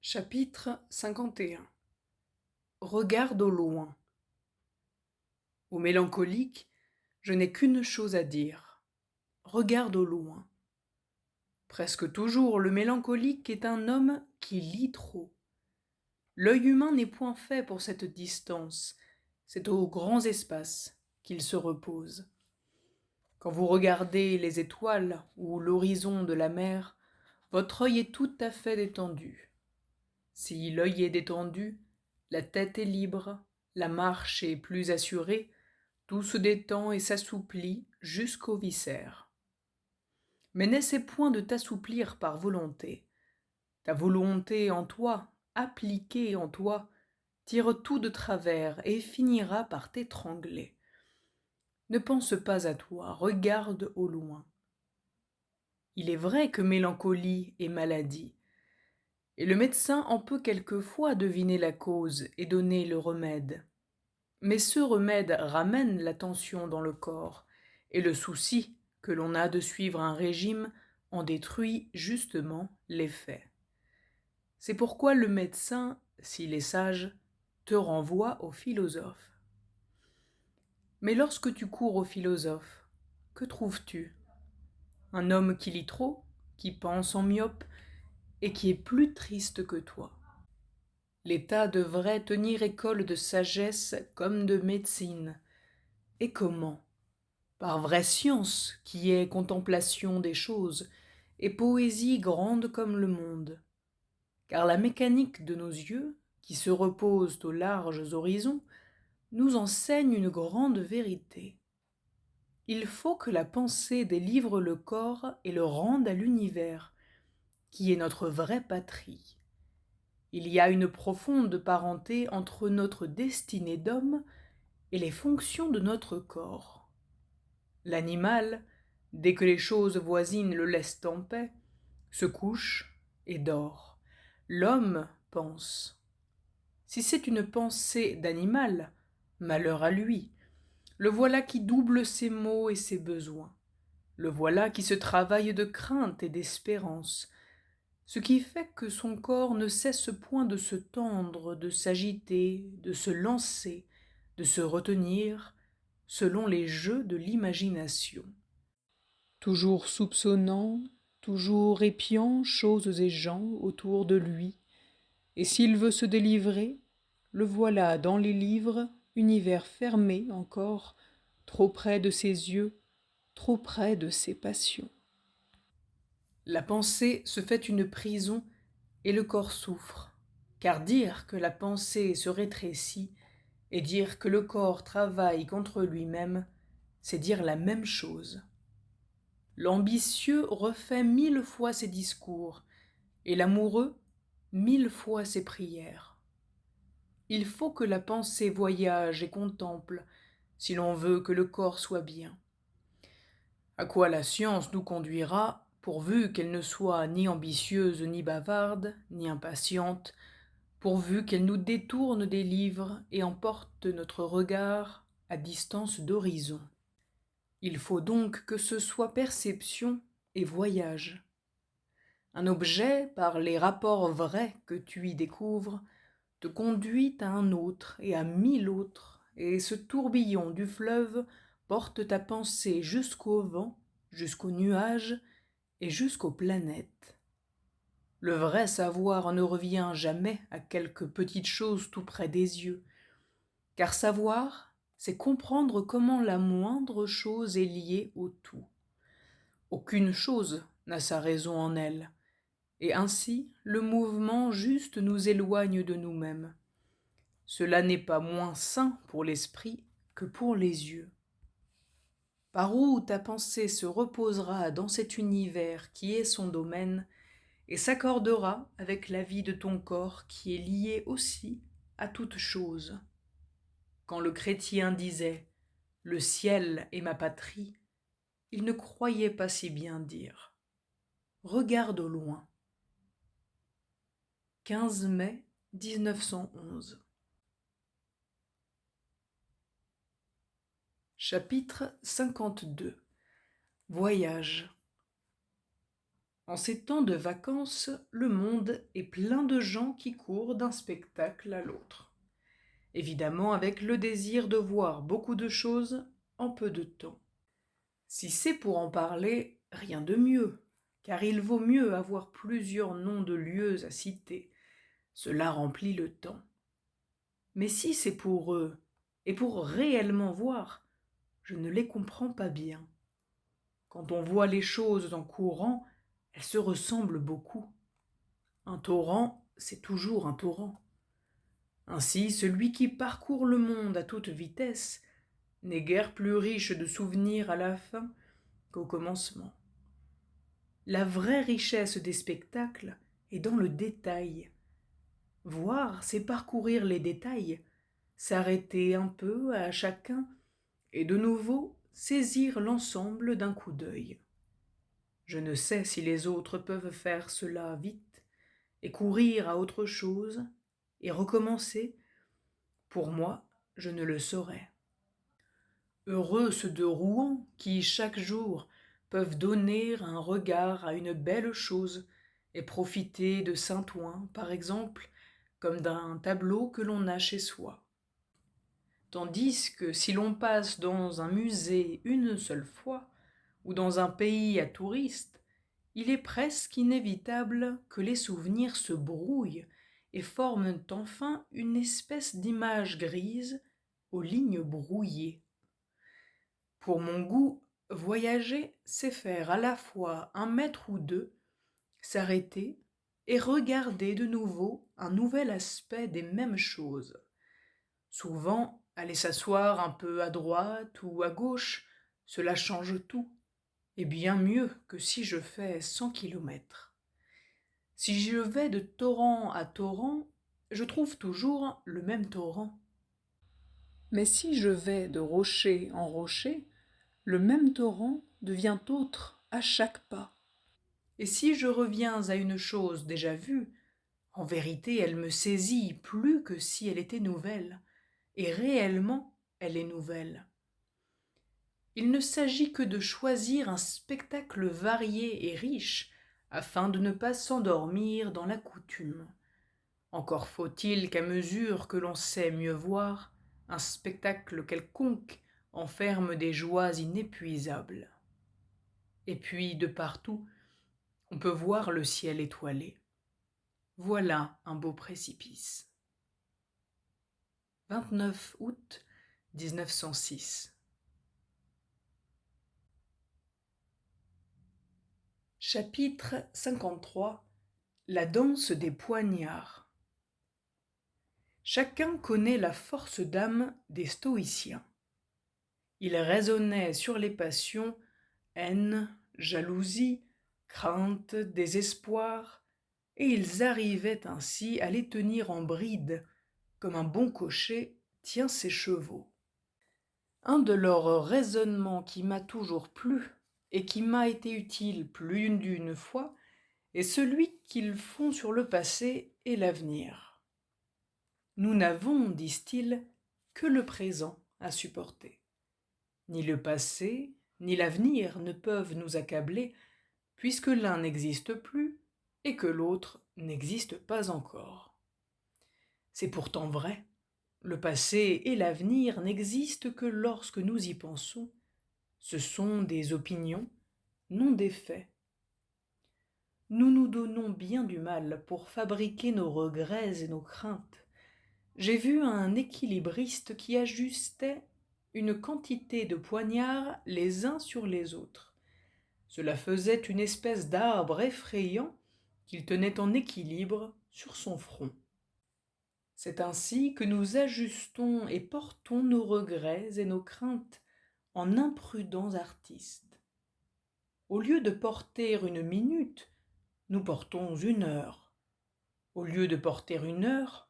Chapitre 51. Regarde au loin. Au mélancolique, je n'ai qu'une chose à dire. Regarde au loin. Presque toujours, le mélancolique est un homme qui lit trop. L'œil humain n'est point fait pour cette distance, c'est aux grands espaces qu'il se repose. Quand vous regardez les étoiles ou l'horizon de la mer, votre œil est tout à fait détendu. Si l'œil est détendu, la tête est libre, la marche est plus assurée, tout se détend et s'assouplit jusqu'aux viscères. Mais n'essaie point de t'assouplir par volonté. Ta volonté en toi, appliquée en toi, tire tout de travers et finira par t'étrangler. Ne pense pas à toi, regarde au loin. Il est vrai que mélancolie est maladie, et le médecin en peut quelquefois deviner la cause et donner le remède. Mais ce remède ramène la tension dans le corps, et le souci que l'on a de suivre un régime en détruit justement l'effet. C'est pourquoi le médecin, s'il est sage, te renvoie au philosophe. Mais lorsque tu cours au philosophe, que trouves-tu? Un homme qui lit trop, qui pense en myope, et qui est plus triste que toi. L'État devrait tenir école de sagesse comme de médecine. Et comment? Par vraie science, qui est contemplation des choses, et poésie grande comme le monde. Car la mécanique de nos yeux, qui se reposent aux larges horizons, nous enseigne une grande vérité. Il faut que la pensée délivre le corps et le rende à l'univers, qui est notre vraie patrie. Il y a une profonde parenté entre notre destinée d'homme et les fonctions de notre corps. L'animal, dès que les choses voisines le laissent en paix, se couche et dort. L'homme pense. Si c'est une pensée d'animal, malheur à lui. Le voilà qui double ses maux et ses besoins. Le voilà qui se travaille de crainte et d'espérance, ce qui fait que son corps ne cesse point de se tendre, de s'agiter, de se lancer, de se retenir, selon les jeux de l'imagination. Toujours soupçonnant, toujours épiant choses et gens autour de lui, et s'il veut se délivrer, le voilà dans les livres, univers fermé encore, trop près de ses yeux, trop près de ses passions. La pensée se fait une prison et le corps souffre, car dire que la pensée se rétrécit et dire que le corps travaille contre lui-même, c'est dire la même chose. L'ambitieux refait 1000 fois ses discours, et l'amoureux 1000 fois ses prières. Il faut que la pensée voyage et contemple, si l'on veut que le corps soit bien. À quoi la science nous conduira, pourvu qu'elle ne soit ni ambitieuse, ni bavarde, ni impatiente, pourvu qu'elle nous détourne des livres et emporte notre regard à distance d'horizon. Il faut donc que ce soit perception et voyage. Un objet, par les rapports vrais que tu y découvres, te conduit à un autre et à 1000 autres, et ce tourbillon du fleuve porte ta pensée jusqu'au vent, jusqu'aux nuages et jusqu'aux planètes. Le vrai savoir ne revient jamais à quelque petite chose tout près des yeux, car savoir, c'est comprendre comment la moindre chose est liée au tout. Aucune chose n'a sa raison en elle, et ainsi le mouvement juste nous éloigne de nous-mêmes. Cela n'est pas moins sain pour l'esprit que pour les yeux. Par où ta pensée se reposera dans cet univers qui est son domaine, et s'accordera avec la vie de ton corps qui est lié aussi à toute chose. Quand le chrétien disait « Le ciel est ma patrie », il ne croyait pas si bien dire. Regarde au loin. 15 mai 1911. Chapitre 52. Voyage. En ces temps de vacances, le monde est plein de gens qui courent d'un spectacle à l'autre. Évidemment avec le désir de voir beaucoup de choses en peu de temps. Si c'est pour en parler, rien de mieux, car il vaut mieux avoir plusieurs noms de lieux à citer. Cela remplit le temps. Mais si c'est pour eux, et pour réellement voir, je ne les comprends pas bien. Quand on voit les choses en courant, elles se ressemblent beaucoup. Un torrent, c'est toujours un torrent. Ainsi, celui qui parcourt le monde à toute vitesse n'est guère plus riche de souvenirs à la fin qu'au commencement. La vraie richesse des spectacles est dans le détail. Voir, c'est parcourir les détails, s'arrêter un peu à chacun et de nouveau saisir l'ensemble d'un coup d'œil. Je ne sais si les autres peuvent faire cela vite et courir à autre chose et recommencer. Pour moi, je ne le saurais. Heureux ceux de Rouen qui, chaque jour, peuvent donner un regard à une belle chose et profiter de Saint-Ouen, par exemple, comme d'un tableau que l'on a chez soi. Tandis que si l'on passe dans un musée une seule fois, ou dans un pays à touristes, il est presque inévitable que les souvenirs se brouillent et forment enfin une espèce d'image grise aux lignes brouillées. Pour mon goût, voyager, c'est faire à la fois un mètre ou deux, s'arrêter et regarder de nouveau un nouvel aspect des mêmes choses. Souvent, aller s'asseoir un peu à droite ou à gauche, cela change tout, et bien mieux que si je fais 100 kilomètres. Si je vais de torrent à torrent, je trouve toujours le même torrent. Mais si je vais de rocher en rocher, le même torrent devient autre à chaque pas. Et si je reviens à une chose déjà vue, en vérité elle me saisit plus que si elle était nouvelle, et réellement elle est nouvelle. Il ne s'agit que de choisir un spectacle varié et riche, afin de ne pas s'endormir dans la coutume. Encore faut-il qu'à mesure que l'on sait mieux voir, un spectacle quelconque enferme des joies inépuisables. Et puis, de partout, on peut voir le ciel étoilé. Voilà un beau précipice. 29 août 1906. Chapitre 53. La danse des poignards. Chacun connaît la force d'âme des stoïciens. Ils raisonnaient sur les passions, haine, jalousie, crainte, désespoir, et ils arrivaient ainsi à les tenir en bride, comme un bon cocher tient ses chevaux. Un de leurs raisonnements qui m'a toujours plu et qui m'a été utile plus d'une fois est celui qu'ils font sur le passé et l'avenir. Nous n'avons, disent-ils, que le présent à supporter. Ni le passé, ni l'avenir ne peuvent nous accabler, puisque l'un n'existe plus et que l'autre n'existe pas encore. C'est pourtant vrai. Le passé et l'avenir n'existent que lorsque nous y pensons. Ce sont des opinions, non des faits. Nous nous donnons bien du mal pour fabriquer nos regrets et nos craintes. J'ai vu un équilibriste qui ajustait une quantité de poignards les uns sur les autres. Cela faisait une espèce d'arbre effrayant qu'il tenait en équilibre sur son front. C'est ainsi que nous ajustons et portons nos regrets et nos craintes en imprudents artistes. Au lieu de porter une minute, nous portons une heure. Au lieu de porter une heure,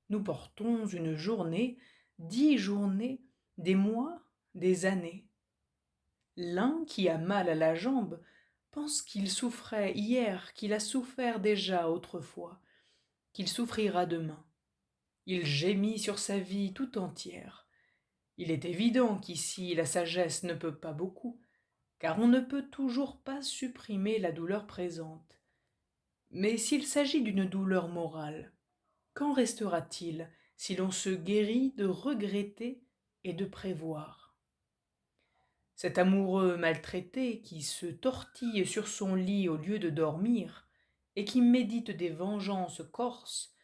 nous portons une journée, 10 journées, des mois, des années. L'un qui a mal à la jambe pense qu'il souffrait hier, qu'il a souffert déjà autrefois, qu'il souffrira demain. Il gémit sur sa vie tout entière. Il est évident qu'ici la sagesse ne peut pas beaucoup, car on ne peut toujours pas supprimer la douleur présente. Mais s'il s'agit d'une douleur morale, qu'en restera-t-il si l'on se guérit de regretter et de prévoir? Cet amoureux maltraité qui se tortille sur son lit au lieu de dormir et qui médite des vengeances corses,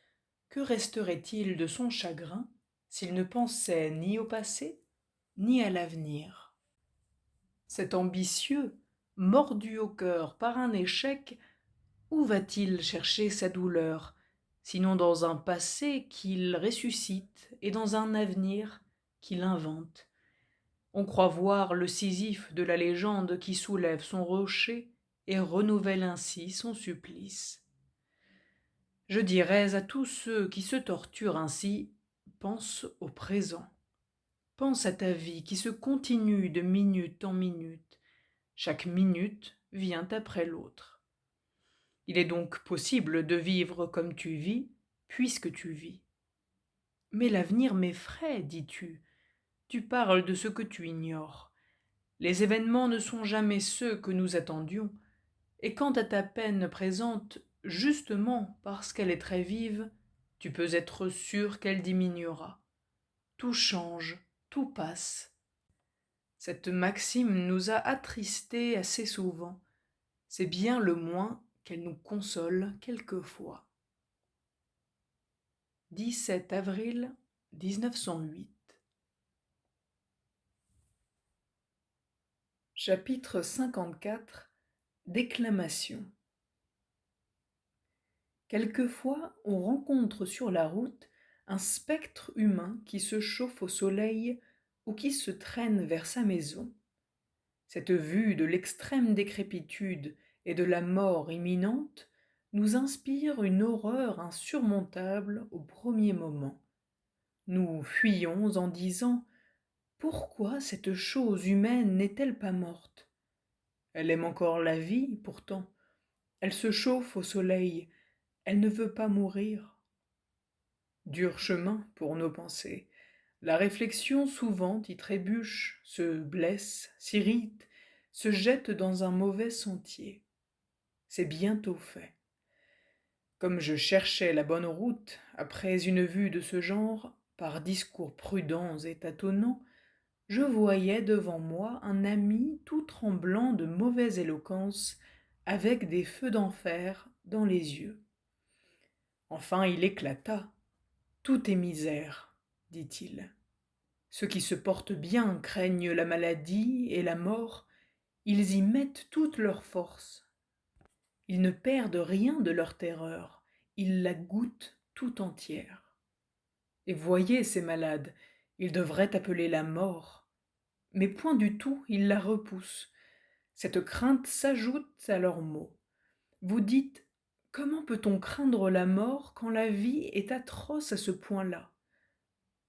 que resterait-il de son chagrin s'il ne pensait ni au passé ni à l'avenir? Cet ambitieux, mordu au cœur par un échec, où va-t-il chercher sa douleur, sinon dans un passé qu'il ressuscite et dans un avenir qu'il invente? On croit voir le Sisyphe de la légende qui soulève son rocher et renouvelle ainsi son supplice. Je dirais à tous ceux qui se torturent ainsi, pense au présent. Pense à ta vie qui se continue de minute en minute. Chaque minute vient après l'autre. Il est donc possible de vivre comme tu vis, puisque tu vis. Mais l'avenir m'effraie, dis-tu. Tu parles de ce que tu ignores. Les événements ne sont jamais ceux que nous attendions, et quant à ta peine présente, justement parce qu'elle est très vive, tu peux être sûr qu'elle diminuera. Tout change, tout passe. Cette maxime nous a attristés assez souvent. C'est bien le moins qu'elle nous console quelquefois. 17 avril 1908. Chapitre 54. Déclamation. Quelquefois, on rencontre sur la route un spectre humain qui se chauffe au soleil ou qui se traîne vers sa maison. Cette vue de l'extrême décrépitude et de la mort imminente nous inspire une horreur insurmontable au premier moment. Nous fuyons en disant: pourquoi cette chose humaine n'est-elle pas morte? Elle aime encore la vie, pourtant. Elle se chauffe au soleil, elle ne veut pas mourir. Dur chemin pour nos pensées. La réflexion souvent y trébuche, se blesse, s'irrite, se jette dans un mauvais sentier. C'est bientôt fait. Comme je cherchais la bonne route, après une vue de ce genre, par discours prudents et tâtonnants, je voyais devant moi un ami tout tremblant de mauvaise éloquence, avec des feux d'enfer dans les yeux. Enfin il éclata. Tout est misère, dit-il. Ceux qui se portent bien craignent la maladie et la mort, ils y mettent toute leur force. Ils ne perdent rien de leur terreur, ils la goûtent tout entière. Et voyez ces malades, ils devraient appeler la mort, mais point du tout, ils la repoussent. Cette crainte s'ajoute à leurs maux. Vous dites: comment peut-on craindre la mort quand la vie est atroce à ce point-là?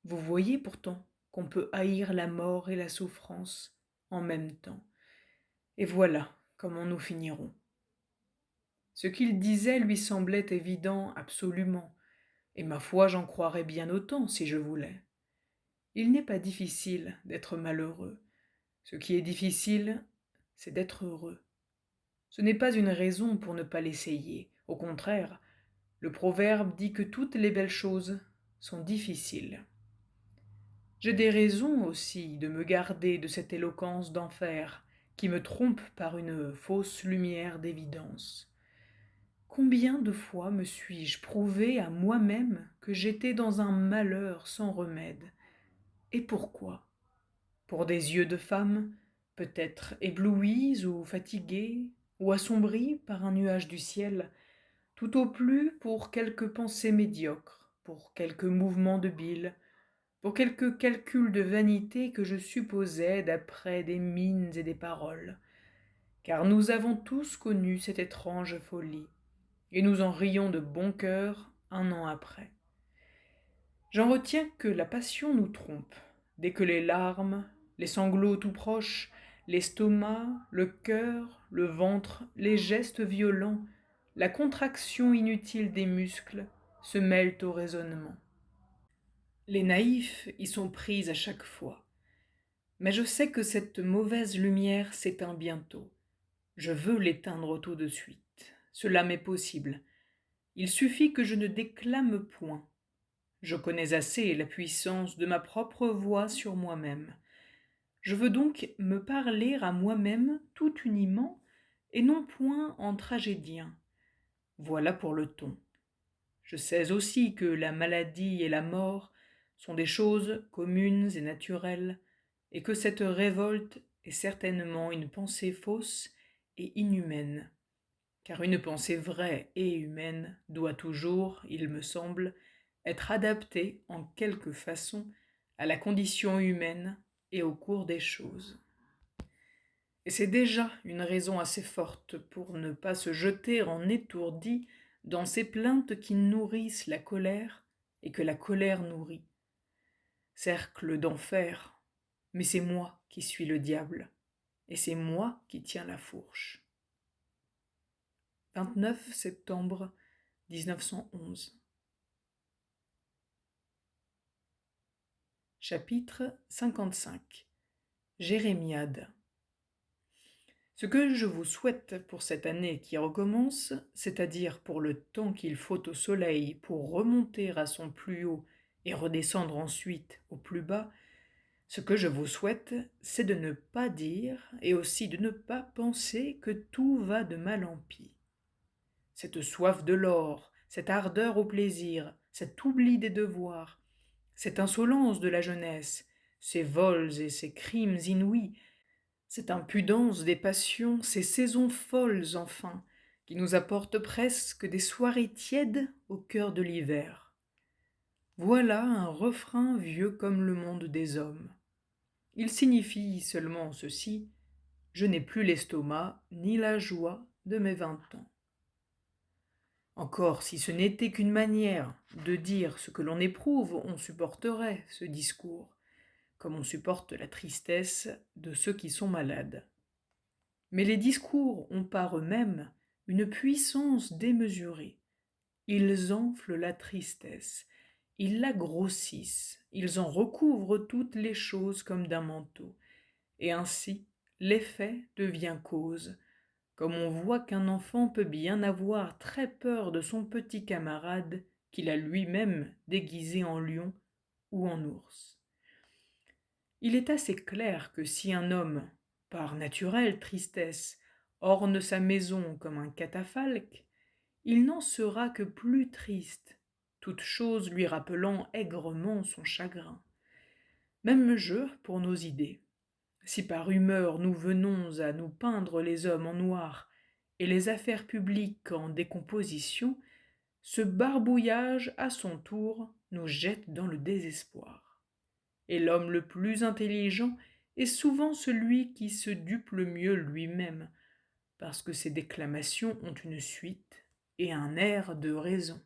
Vous voyez pourtant qu'on peut haïr la mort et la souffrance en même temps. Et voilà comment nous finirons. Ce qu'il disait lui semblait évident absolument, et ma foi j'en croirais bien autant si je voulais. Il n'est pas difficile d'être malheureux. Ce qui est difficile, c'est d'être heureux. Ce n'est pas une raison pour ne pas l'essayer. Au contraire, le proverbe dit que toutes les belles choses sont difficiles. J'ai des raisons aussi de me garder de cette éloquence d'enfer qui me trompe par une fausse lumière d'évidence. Combien de fois me suis-je prouvé à moi-même que j'étais dans un malheur sans remède? Et pourquoi? Pour des yeux de femme, peut-être éblouis ou fatigués, ou assombris par un nuage du ciel, tout au plus pour quelques pensées médiocres, pour quelques mouvements de bile, pour quelques calculs de vanité que je supposais d'après des mines et des paroles, car nous avons tous connu cette étrange folie, et nous en rions de bon cœur un an après. J'en retiens que la passion nous trompe, dès que les larmes, les sanglots tout proches, l'estomac, le cœur, le ventre, les gestes violents, la contraction inutile des muscles se mêlent au raisonnement. Les naïfs y sont pris à chaque fois. Mais je sais que cette mauvaise lumière s'éteint bientôt. Je veux l'éteindre tout de suite. Cela m'est possible. Il suffit que je ne déclame point. Je connais assez la puissance de ma propre voix sur moi-même. Je veux donc me parler à moi-même tout uniment, et non point en tragédien. Voilà pour le ton. Je sais aussi que la maladie et la mort sont des choses communes et naturelles, et que cette révolte est certainement une pensée fausse et inhumaine, car une pensée vraie et humaine doit toujours, il me semble, être adaptée en quelque façon à la condition humaine et au cours des choses. Et c'est déjà une raison assez forte pour ne pas se jeter en étourdi dans ces plaintes qui nourrissent la colère et que la colère nourrit. Cercle d'enfer, mais c'est moi qui suis le diable, et c'est moi qui tiens la fourche. 29 septembre 1911. Chapitre 55. Jérémiade. Ce que je vous souhaite pour cette année qui recommence, c'est-à-dire pour le temps qu'il faut au soleil pour remonter à son plus haut et redescendre ensuite au plus bas, ce que je vous souhaite, c'est de ne pas dire et aussi de ne pas penser que tout va de mal en pis. Cette soif de l'or, cette ardeur au plaisir, cet oubli des devoirs, cette insolence de la jeunesse, ces vols et ces crimes inouïs, cette impudence des passions, ces saisons folles enfin, qui nous apportent presque des soirées tièdes au cœur de l'hiver. Voilà un refrain vieux comme le monde des hommes. Il signifie seulement ceci: je n'ai plus l'estomac ni la joie de mes 20 ans. Encore, si ce n'était qu'une manière de dire ce que l'on éprouve, on supporterait ce discours, comme on supporte la tristesse de ceux qui sont malades. Mais les discours ont par eux-mêmes une puissance démesurée. Ils enflent la tristesse, ils la grossissent, ils en recouvrent toutes les choses comme d'un manteau, et ainsi l'effet devient cause, comme on voit qu'un enfant peut bien avoir très peur de son petit camarade qu'il a lui-même déguisé en lion ou en ours. Il est assez clair que si un homme, par naturelle tristesse, orne sa maison comme un catafalque, il n'en sera que plus triste, toute chose lui rappelant aigrement son chagrin. Même jeu pour nos idées. Si par humeur nous venons à nous peindre les hommes en noir et les affaires publiques en décomposition, ce barbouillage à son tour nous jette dans le désespoir. Et l'homme le plus intelligent est souvent celui qui se dupe le mieux lui-même, parce que ses déclamations ont une suite et un air de raison.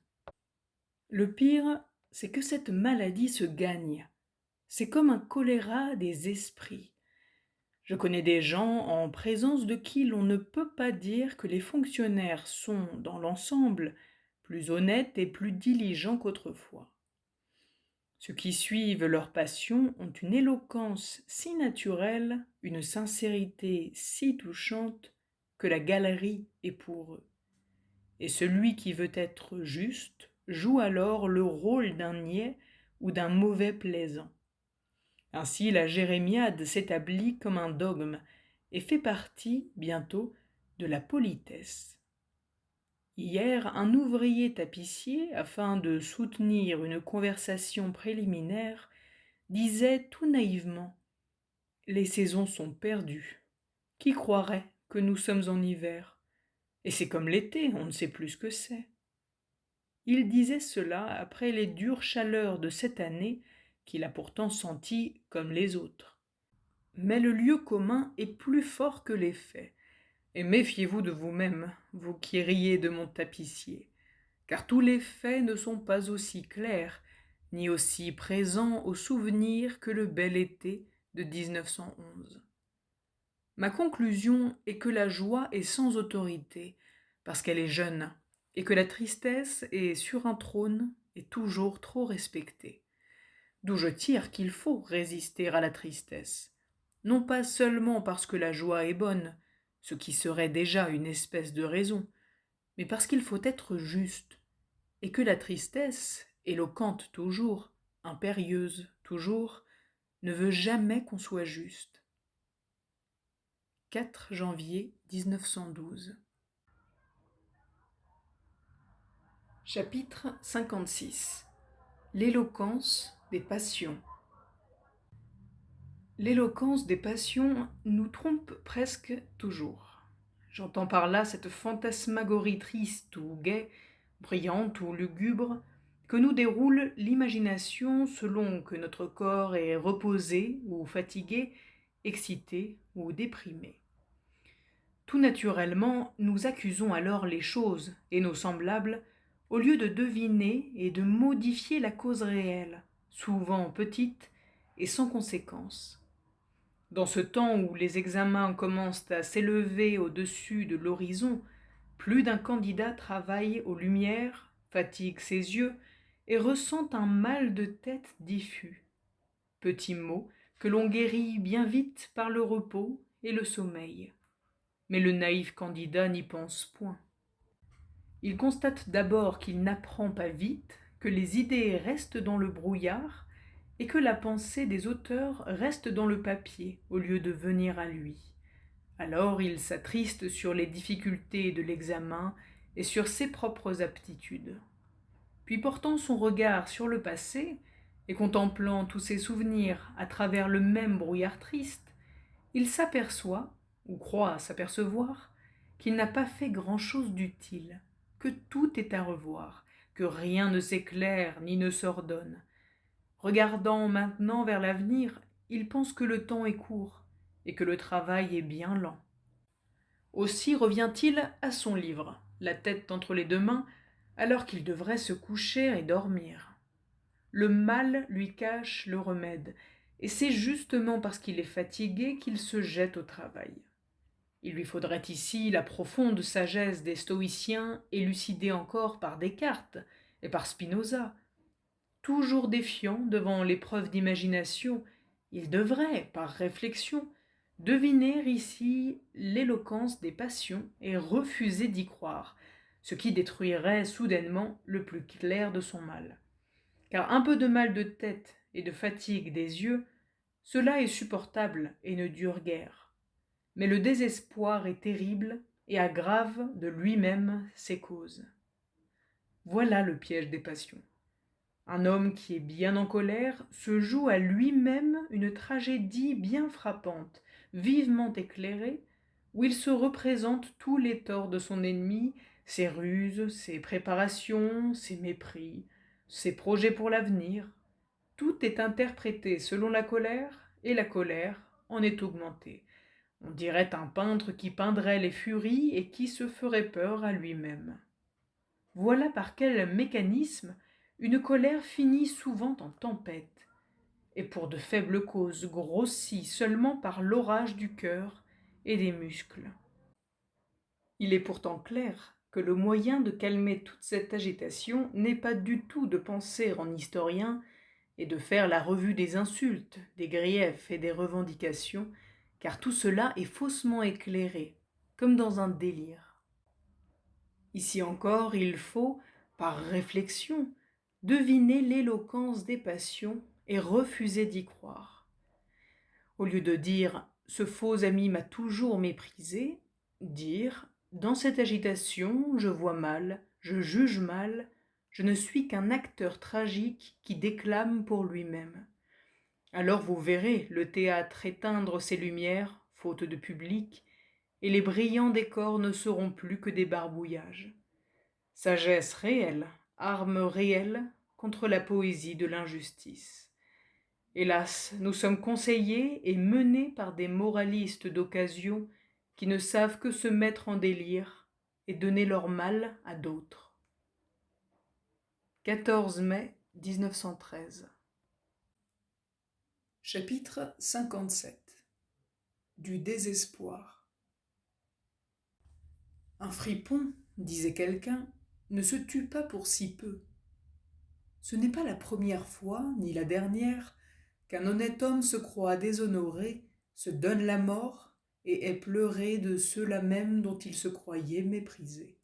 Le pire, c'est que cette maladie se gagne. C'est comme un choléra des esprits. Je connais des gens en présence de qui l'on ne peut pas dire que les fonctionnaires sont, dans l'ensemble, plus honnêtes et plus diligents qu'autrefois. Ceux qui suivent leur passion ont une éloquence si naturelle, une sincérité si touchante, que la galerie est pour eux. Et celui qui veut être juste joue alors le rôle d'un niais ou d'un mauvais plaisant. Ainsi la jérémiade s'établit comme un dogme et fait partie, bientôt, de la politesse. Hier, un ouvrier tapissier, afin de soutenir une conversation préliminaire, disait tout naïvement: les saisons sont perdues. Qui croirait que nous sommes en hiver? Et c'est comme l'été, on ne sait plus ce que c'est. Il disait cela après les dures chaleurs de cette année qu'il a pourtant senties comme les autres. Mais le lieu commun est plus fort que les faits, et méfiez-vous de vous-même, vous qui riez de mon tapissier, car tous les faits ne sont pas aussi clairs, ni aussi présents au souvenir que le bel été de 1911. Ma conclusion est que la joie est sans autorité, parce qu'elle est jeune, et que la tristesse est sur un trône et toujours trop respectée. D'où je tire qu'il faut résister à la tristesse. non pas seulement parce que la joie est bonne, ce qui serait déjà une espèce de raison, mais parce qu'il faut être juste, et que la tristesse, éloquente toujours, impérieuse toujours, ne veut jamais qu'on soit juste. 4 janvier 1912. Chapitre 56. L'éloquence des passions. L'éloquence des passions nous trompe presque toujours. J'entends par là cette fantasmagorie triste ou gaie, brillante ou lugubre, que nous déroule l'imagination selon que notre corps est reposé ou fatigué, excité ou déprimé. Tout naturellement, nous accusons alors les choses et nos semblables, au lieu de deviner et de modifier la cause réelle, souvent petite et sans conséquence. Dans ce temps où les examens commencent à s'élever au-dessus de l'horizon, plus d'un candidat travaille aux lumières, fatigue ses yeux et ressent un mal de tête diffus. Petit mot que l'on guérit bien vite par le repos et le sommeil. Mais le naïf candidat n'y pense point. Il constate d'abord qu'il n'apprend pas vite, que les idées restent dans le brouillard et que la pensée des auteurs reste dans le papier au lieu de venir à lui. Alors il s'attriste sur les difficultés de l'examen et sur ses propres aptitudes. Puis portant son regard sur le passé et contemplant tous ses souvenirs à travers le même brouillard triste, il s'aperçoit, ou croit s'apercevoir, qu'il n'a pas fait grand-chose d'utile, que tout est à revoir, que rien ne s'éclaire ni ne s'ordonne. Regardant maintenant vers l'avenir, il pense que le temps est court et que le travail est bien lent. Aussi revient-il à son livre, la tête entre les deux mains, alors qu'il devrait se coucher et dormir. Le mal lui cache le remède, et c'est justement parce qu'il est fatigué qu'il se jette au travail. Il lui faudrait ici la profonde sagesse des stoïciens, élucidée encore par Descartes et par Spinoza. Toujours défiant devant l'épreuve d'imagination, il devrait, par réflexion, deviner ici l'éloquence des passions et refuser d'y croire, ce qui détruirait soudainement le plus clair de son mal. Car un peu de mal de tête et de fatigue des yeux, cela est supportable et ne dure guère. Mais le désespoir est terrible et aggrave de lui-même ses causes. Voilà le piège des passions. Un homme qui est bien en colère se joue à lui-même une tragédie bien frappante, vivement éclairée, où il se représente tous les torts de son ennemi, ses ruses, ses préparations, ses mépris, ses projets pour l'avenir. Tout est interprété selon la colère, et la colère en est augmentée. On dirait un peintre qui peindrait les furies et qui se ferait peur à lui-même. Voilà par quel mécanisme une colère finit souvent en tempête, et pour de faibles causes grossie seulement par l'orage du cœur et des muscles. Il est pourtant clair que le moyen de calmer toute cette agitation n'est pas du tout de penser en historien et de faire la revue des insultes, des griefs et des revendications, car tout cela est faussement éclairé, comme dans un délire. Ici encore, il faut, par réflexion, deviner l'éloquence des passions et refuser d'y croire. Au lieu de dire « ce faux ami m'a toujours méprisé », dire « dans cette agitation, je vois mal, je juge mal, je ne suis qu'un acteur tragique qui déclame pour lui-même. » Alors vous verrez le théâtre éteindre ses lumières, faute de public, et les brillants décors ne seront plus que des barbouillages. Sagesse réelle, arme réelle contre la poésie de l'injustice. Hélas, nous sommes conseillés et menés par des moralistes d'occasion qui ne savent que se mettre en délire et donner leur mal à d'autres. 14 mai 1913. Chapitre 57. Du désespoir. Un fripon, disait quelqu'un, ne se tue pas pour si peu. Ce n'est pas la première fois, ni la dernière, qu'un honnête homme se croit déshonoré se donne la mort et est pleuré de ceux-là même dont il se croyait méprisé.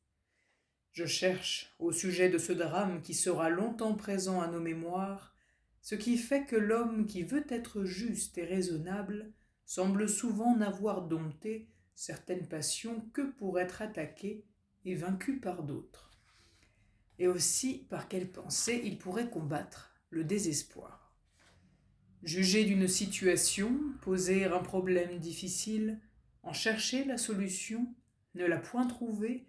Je cherche, au sujet de ce drame qui sera longtemps présent à nos mémoires, ce qui fait que l'homme qui veut être juste et raisonnable semble souvent n'avoir dompté certaines passions que pour être attaqué et vaincu par d'autres, et aussi par quelle pensée il pourrait combattre le désespoir. Juger d'une situation, poser un problème difficile, en chercher la solution, ne la point trouver,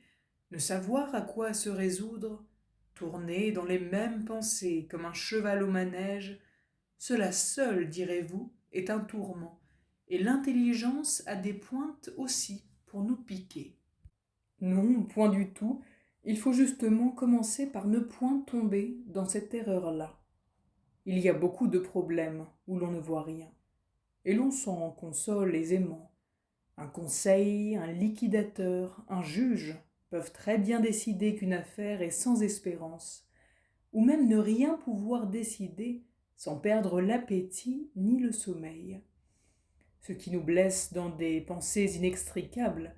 ne savoir à quoi se résoudre, tourner dans les mêmes pensées comme un cheval au manège, cela seul, direz-vous, est un tourment, et l'intelligence a des pointes aussi pour nous piquer. Non, point du tout, il faut justement commencer par ne point tomber dans cette erreur-là. Il y a beaucoup de problèmes où l'on ne voit rien, et l'on s'en console aisément. Un conseil, un liquidateur, un juge peuvent très bien décider qu'une affaire est sans espérance, ou même ne rien pouvoir décider sans perdre l'appétit ni le sommeil. Ce qui nous blesse dans des pensées inextricables,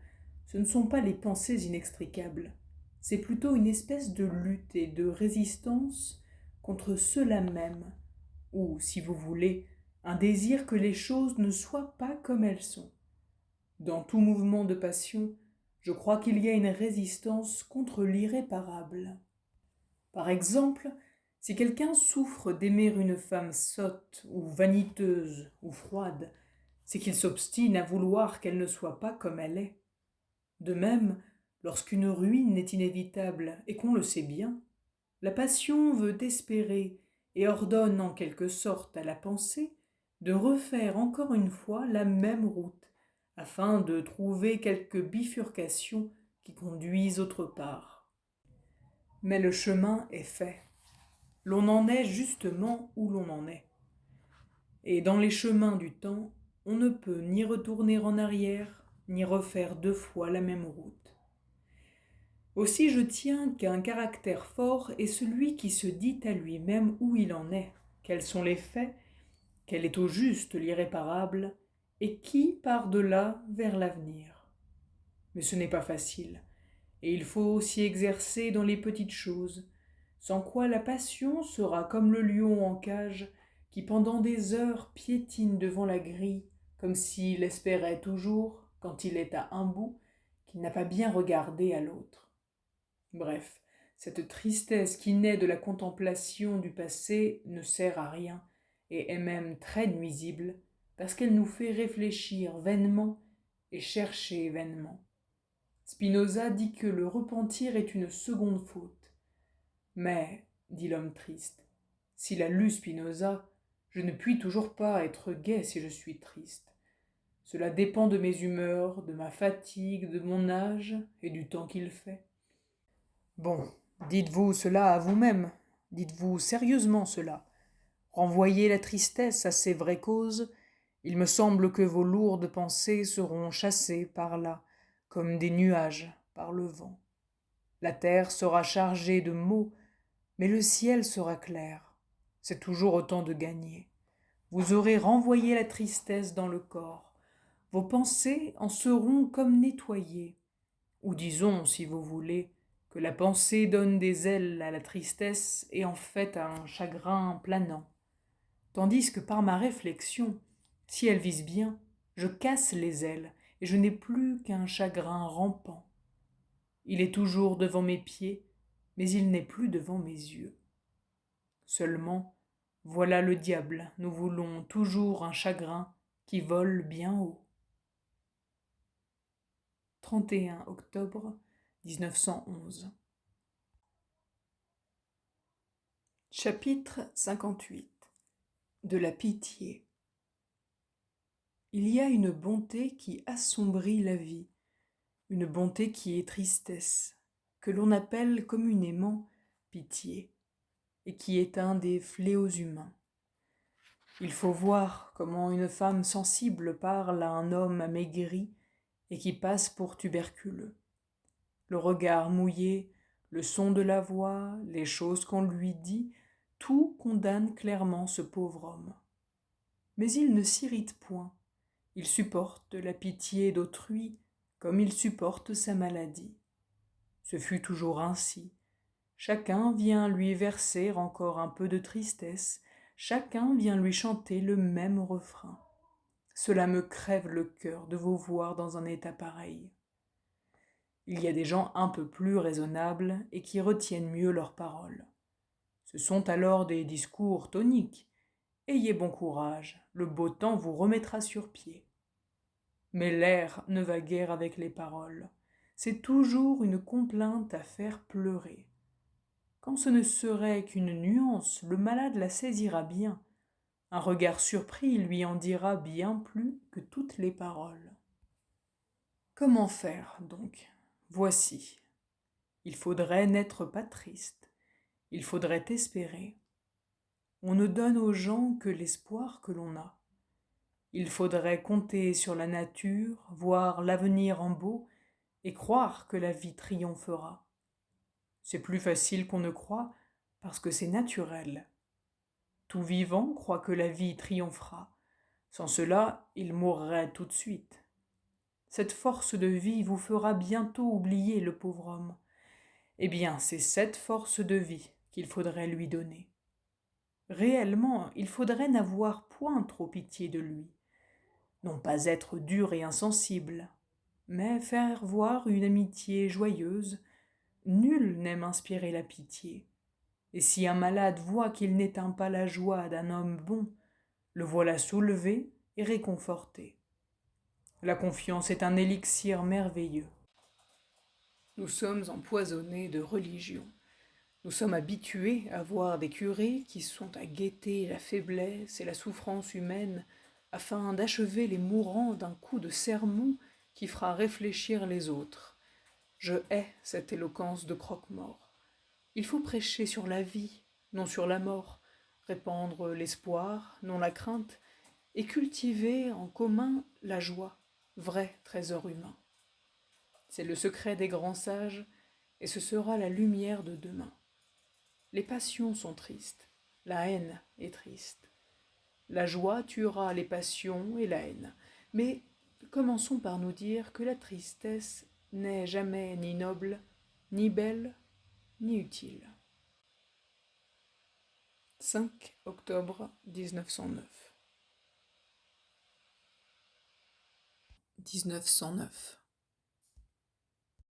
ce ne sont pas les pensées inextricables, c'est plutôt une espèce de lutte et de résistance contre ceux-là même, ou, si vous voulez, un désir que les choses ne soient pas comme elles sont. Dans tout mouvement de passion, je crois qu'il y a une résistance contre l'irréparable. Par exemple, si quelqu'un souffre d'aimer une femme sotte ou vaniteuse ou froide, c'est qu'il s'obstine à vouloir qu'elle ne soit pas comme elle est. De même, lorsqu'une ruine est inévitable et qu'on le sait bien, la passion veut espérer et ordonne en quelque sorte à la pensée de refaire encore une fois la même route, afin de trouver quelque bifurcation qui conduise autre part. Mais le chemin est fait. L'on en est justement où l'on en est. Et dans les chemins du temps, on ne peut ni retourner en arrière, ni refaire 2 fois la même route. Aussi je tiens qu'un caractère fort est celui qui se dit à lui-même où il en est, quels sont les faits, quel est au juste l'irréparable, et qui part de là vers l'avenir. Mais ce n'est pas facile, et il faut s'y exercer dans les petites choses, sans quoi la passion sera comme le lion en cage qui pendant des heures piétine devant la grille, comme s'il espérait toujours, quand il est à un bout, qu'il n'a pas bien regardé à l'autre. Bref, cette tristesse qui naît de la contemplation du passé ne sert à rien, et est même très nuisible, parce qu'elle nous fait réfléchir vainement et chercher vainement. Spinoza dit que le repentir est une seconde faute. Mais, dit l'homme triste, s'il a lu Spinoza, je ne puis toujours pas être gai si je suis triste. Cela dépend de mes humeurs, de ma fatigue, de mon âge et du temps qu'il fait. Bon, dites-vous cela à vous-même, dites-vous sérieusement cela. Renvoyez la tristesse à ses vraies causes, il me semble que vos lourdes pensées seront chassées par là, comme des nuages par le vent. La terre sera chargée de maux, mais le ciel sera clair. C'est toujours autant de gagné. Vous aurez renvoyé la tristesse dans le corps. Vos pensées en seront comme nettoyées. Ou disons, si vous voulez, que la pensée donne des ailes à la tristesse et en fait un chagrin planant. Tandis que par ma réflexion, si elle vise bien, je casse les ailes et je n'ai plus qu'un chagrin rampant. Il est toujours devant mes pieds, mais il n'est plus devant mes yeux. Seulement, voilà le diable, nous voulons toujours un chagrin qui vole bien haut. 31 octobre 1911. Chapitre 58. De la pitié. Il y a une bonté qui assombrit la vie, une bonté qui est tristesse, que l'on appelle communément pitié, et qui est un des fléaux humains. Il faut voir comment une femme sensible parle à un homme amaigri et qui passe pour tuberculeux. Le regard mouillé, le son de la voix, les choses qu'on lui dit, tout condamne clairement ce pauvre homme. Mais il ne s'irrite point, Il supporte la pitié d'autrui comme il supporte sa maladie. Ce fut toujours ainsi. Chacun vient lui verser encore un peu de tristesse, chacun vient lui chanter le même refrain. Cela me crève le cœur de vous voir dans un état pareil. Il y a des gens un peu plus raisonnables et qui retiennent mieux leurs paroles. Ce sont alors des discours toniques. Ayez bon courage, le beau temps vous remettra sur pied. Mais l'air ne va guère avec les paroles. C'est toujours une complainte à faire pleurer. Quand ce ne serait qu'une nuance, le malade la saisira bien. Un regard surpris lui en dira bien plus que toutes les paroles. Comment faire, donc? Voici. Il faudrait n'être pas triste. Il faudrait espérer. On ne donne aux gens que l'espoir que l'on a. Il faudrait compter sur la nature, voir l'avenir en beau, et croire que la vie triomphera. C'est plus facile qu'on ne croit, parce que c'est naturel. Tout vivant croit que la vie triomphera. Sans cela, il mourrait tout de suite. Cette force de vie vous fera bientôt oublier le pauvre homme. Eh bien, c'est cette force de vie qu'il faudrait lui donner. Réellement, il faudrait n'avoir point trop pitié de lui. Non pas être dur et insensible, mais faire voir une amitié joyeuse. Nul n'aime inspirer la pitié. Et si un malade voit qu'il n'éteint pas la joie d'un homme bon, le voilà soulevé et réconforté. La confiance est un élixir merveilleux. Nous sommes empoisonnés de religion. Nous sommes habitués à voir des curés qui sont à guetter la faiblesse et la souffrance humaine afin d'achever les mourants d'un coup de sermon qui fera réfléchir les autres. Je hais cette éloquence de croque-mort. Il faut prêcher sur la vie, non sur la mort, répandre l'espoir, non la crainte, et cultiver en commun la joie, vrai trésor humain. C'est le secret des grands sages, et ce sera la lumière de demain. Les passions sont tristes, la haine est triste. La joie tuera les passions et la haine. Mais commençons par nous dire que la tristesse n'est jamais ni noble, ni belle, ni utile. 5 octobre 1909. 1909.